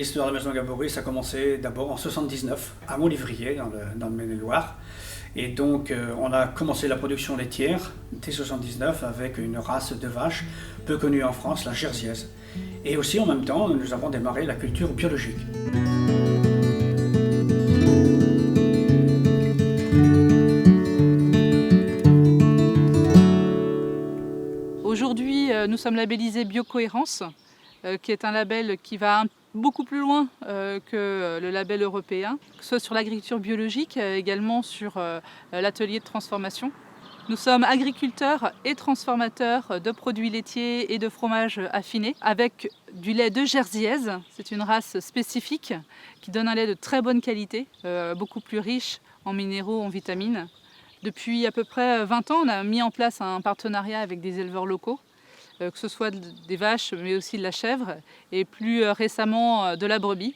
l'histoire de la Maison Gabory, ça a commencé d'abord en 79 à Montlivrier, dans le Maine-et-Loire. Et donc on a commencé la production laitière dès 79 avec une race de vaches peu connue en France, la Jersiaise. Et aussi en même temps, nous avons démarré la culture biologique. Aujourd'hui, nous sommes labellisés Biocohérence, qui est un label qui va beaucoup plus loin que le label européen, que ce soit sur l'agriculture biologique, également sur l'atelier de transformation. Nous sommes agriculteurs et transformateurs de produits laitiers et de fromages affinés avec du lait de Jersiaise. C'est une race spécifique qui donne un lait de très bonne qualité, beaucoup plus riche en minéraux, en vitamines. Depuis à peu près 20 ans, on a mis en place un partenariat avec des éleveurs locaux, que ce soit des vaches mais aussi de la chèvre et plus récemment de la brebis.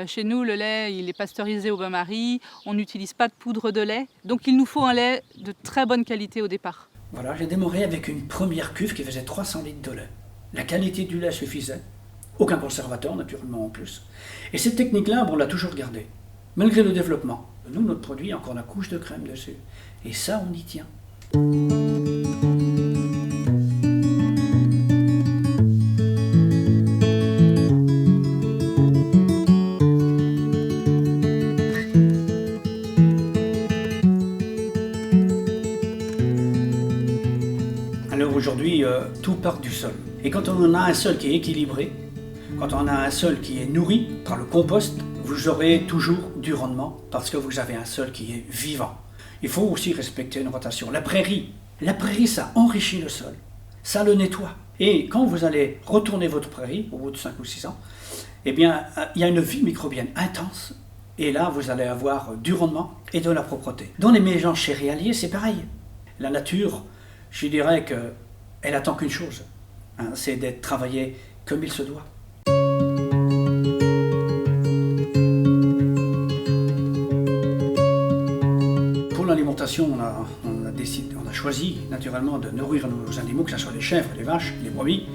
Chez nous, le lait il est pasteurisé au bain-marie, on n'utilise pas de poudre de lait, donc il nous faut un lait de très bonne qualité au départ. Voilà, j'ai démarré avec une première cuve qui faisait 300 litres de lait. La qualité du lait suffisait, aucun conservateur naturellement en plus. Et cette technique-là, on l'a toujours gardée, malgré le développement. Nous, notre produit, il y a encore la couche de crème dessus. Et ça, on y tient. Alors aujourd'hui, tout part du sol. Et quand on a un sol qui est équilibré, quand on a un sol qui est nourri par le compost, vous aurez toujours du rendement parce que vous avez un sol qui est vivant. Il faut aussi respecter une rotation. La prairie, ça enrichit le sol, ça le nettoie. Et quand vous allez retourner votre prairie, au bout de 5 ou 6 ans, eh bien, il y a une vie microbienne intense. Et là, vous allez avoir du rendement et de la propreté. Dans les mélanges céréaliers, c'est pareil. La nature, je dirais qu'elle attend qu'une chose, c'est d'être travaillée comme il se doit. Pour l'alimentation, on a choisi naturellement de nourrir nos animaux, que ce soit les chèvres, les vaches, les brebis,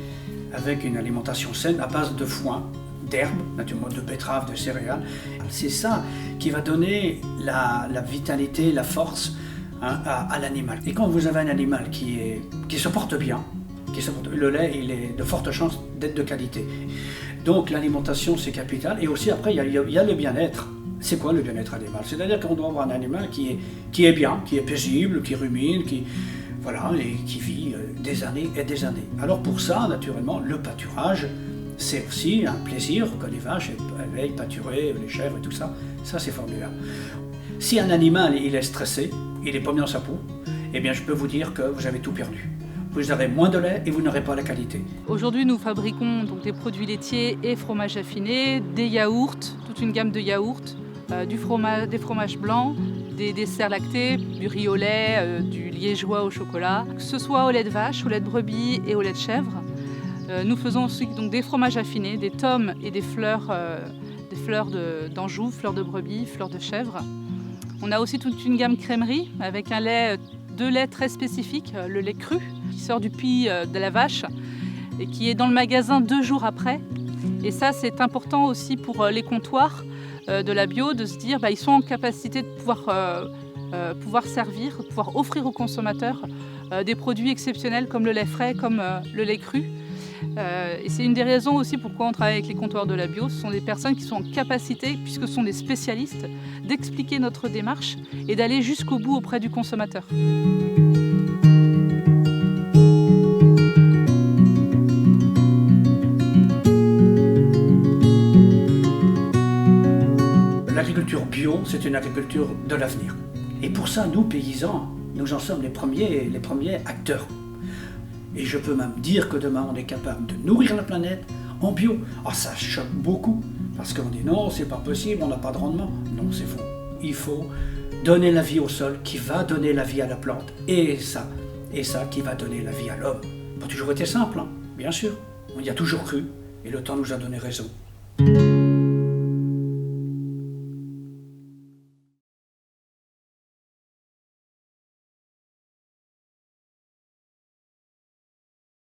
avec une alimentation saine à base de foin, d'herbes, naturellement de betteraves, de céréales. C'est ça qui va donner la vitalité, la force à l'animal. Et quand vous avez un animal qui se porte bien, le lait, il est de fortes chances d'être de qualité. Donc l'alimentation, c'est capital. Et aussi après, il y a le bien-être. C'est quoi le bien-être animal? C'est-à-dire qu'on doit avoir un animal qui est bien, qui est paisible, qui rumine, voilà, et qui vit des années et des années. Alors pour ça, naturellement, le pâturage, c'est aussi un plaisir que les vaches aillent pâturer, les chèvres et tout ça. Ça, c'est formidable. Si un animal il est stressé, il n'est pas bien dans sa peau, eh bien je peux vous dire que vous avez tout perdu. Vous aurez moins de lait et vous n'aurez pas la qualité. Aujourd'hui, nous fabriquons donc des produits laitiers et fromages affinés, des yaourts, toute une gamme de yaourts, des fromages blancs, des desserts lactés, du riz au lait, du liégeois au chocolat, que ce soit au lait de vache, au lait de brebis et au lait de chèvre. Nous faisons aussi donc, des fromages affinés, des tomes et des fleurs d'Anjou, fleurs de brebis, fleurs de chèvre. On a aussi toute une gamme crèmerie avec deux laits très spécifiques, le lait cru qui sort du puits de la vache et qui est dans le magasin 2 jours après. Et ça, c'est important aussi pour les comptoirs de la bio de se dire ils sont en capacité de pouvoir servir, de pouvoir offrir aux consommateurs des produits exceptionnels comme le lait frais, comme le lait cru. Et c'est une des raisons aussi pourquoi on travaille avec les comptoirs de la bio. Ce sont des personnes qui sont en capacité, puisque ce sont des spécialistes, d'expliquer notre démarche et d'aller jusqu'au bout auprès du consommateur. L'agriculture bio, c'est une agriculture de l'avenir. Et pour ça, nous, paysans, nous en sommes les premiers acteurs. Et je peux même dire que demain, on est capable de nourrir la planète en bio. Ah, ça choque beaucoup, parce qu'on dit non, c'est pas possible, on n'a pas de rendement. Non, c'est faux. Il faut donner la vie au sol, qui va donner la vie à la plante, et ça qui va donner la vie à l'homme. Ça n'a pas toujours été simple, bien sûr. On y a toujours cru, et le temps nous a donné raison.